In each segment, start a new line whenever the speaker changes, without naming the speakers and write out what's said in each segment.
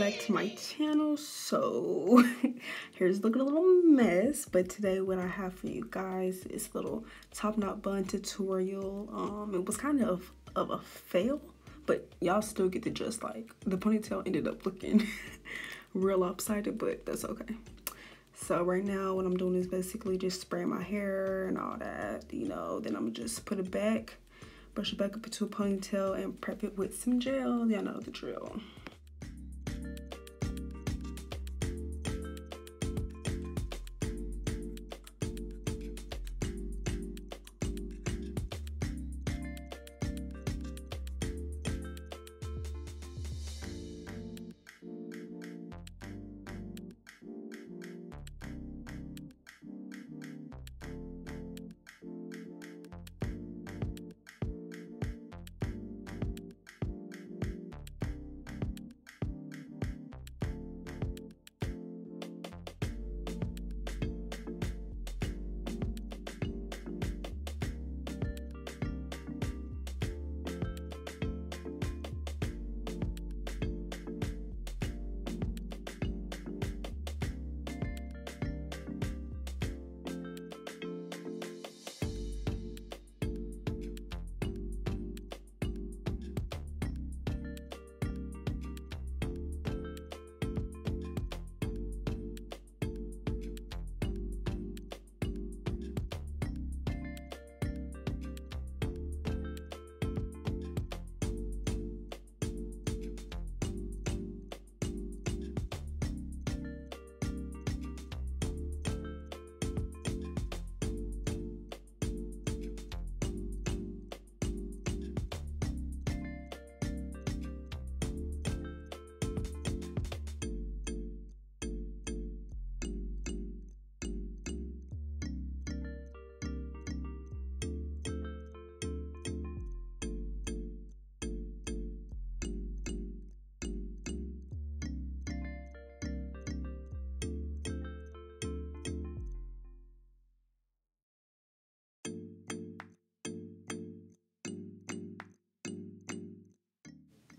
back to my channel. So here's looking a little mess, but today what I have for you guys is a little top knot bun tutorial. It was kind of a fail, but y'all still get the gist. Like, the ponytail ended up looking real lopsided, but that's okay. So right now what I'm doing is basically just spraying my hair and all that, you know. Then I'm gonna just put it back, brush it back up into a ponytail, and prep it with some gel. Y'all know the drill.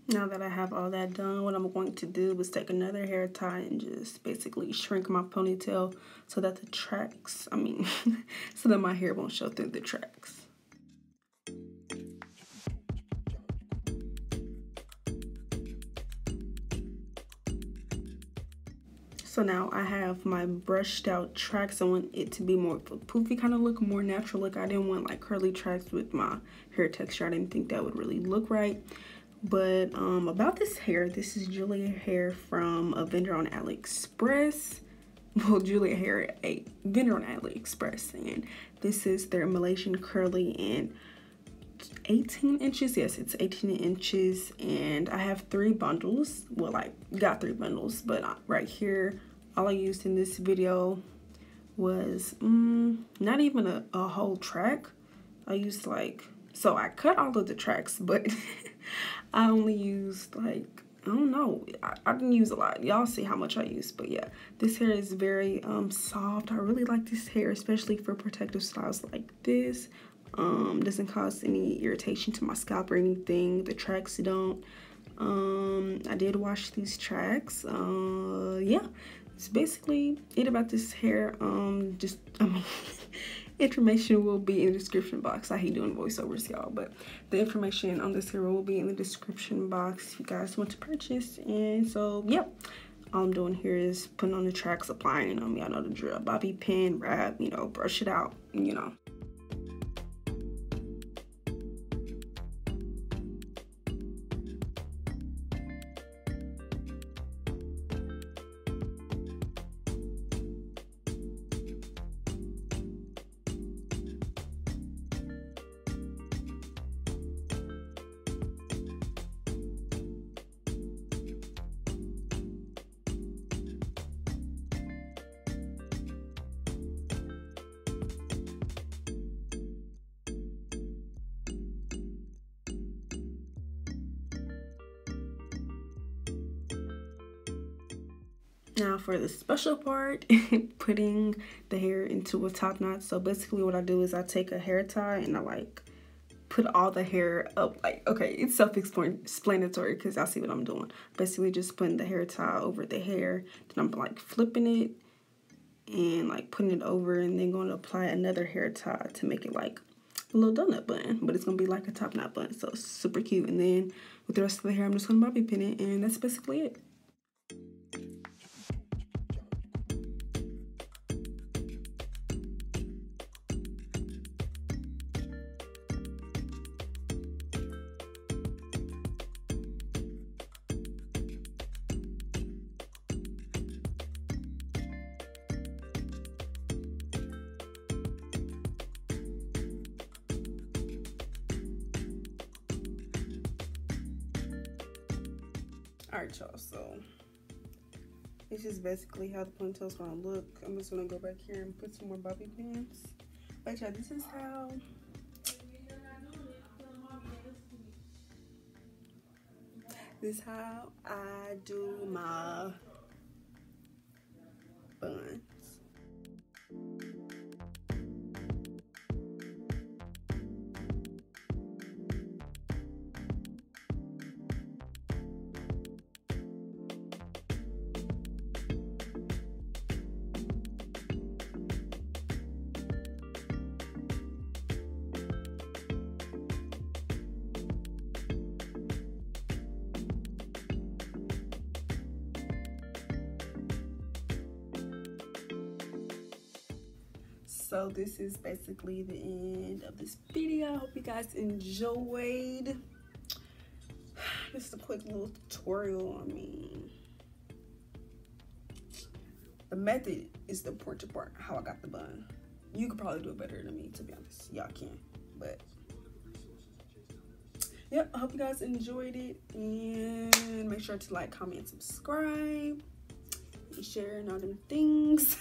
Now that I have all that done, what I'm going to do is take another hair tie and just basically shrink my ponytail so that the tracks, so that my hair won't show through the tracks. So now I have my brushed out tracks. I want it to be more of a poofy kind of look, more natural look. I didn't want like curly tracks with my hair texture. I didn't think that would really look right. But about this hair, this is Julia hair from a vendor on AliExpress. Well, Julia hair, a vendor on AliExpress, and this is their Malaysian curly in 18 inches. Yes, it's 18 inches, and I have 3 bundles. Well, I got 3 bundles, but right here, all I used in this video was not even a whole track. I used so I cut all of the tracks, but I only used I don't know, I didn't use a lot. Y'all see how much I used, but yeah, this hair is very soft. I really like this hair, especially for protective styles like this. Doesn't cause any irritation to my scalp or anything. The tracks don't. I did wash these tracks. Yeah, it's basically it about this hair. Information will be in the description box. I hate doing voiceovers, y'all, but the information on this hair will be in the description box if you guys want to purchase. And so, yeah, all I'm doing here is putting on the tracks, applying them. Y'all know the drill. Bobby pin, wrap, you know, brush it out, you know. Now for the special part, putting the hair into a top knot. So basically what I do is I take a hair tie and I put all the hair up. Like, okay, it's self-explanatory because y'all see what I'm doing. Basically just putting the hair tie over the hair. Then I'm like flipping it and like putting it over, and then going to apply another hair tie to make it like a little donut bun, but it's gonna be like a top knot bun, so it's super cute. And then with the rest of the hair, I'm just gonna bobby pin it, and that's basically it. Alright, y'all, so this is basically how the ponytail's gonna look. I'm just gonna go back here and put some more bobby pins. But y'all, this is how I do my buns. So this is basically the end of this video. I hope you guys enjoyed. Just a quick little tutorial. I mean, the method is the important part, how I got the bun. You could probably do it better than me, to be honest. Y'all can, but yep, I hope you guys enjoyed it, and make sure to like, comment, subscribe, and share, and all them things.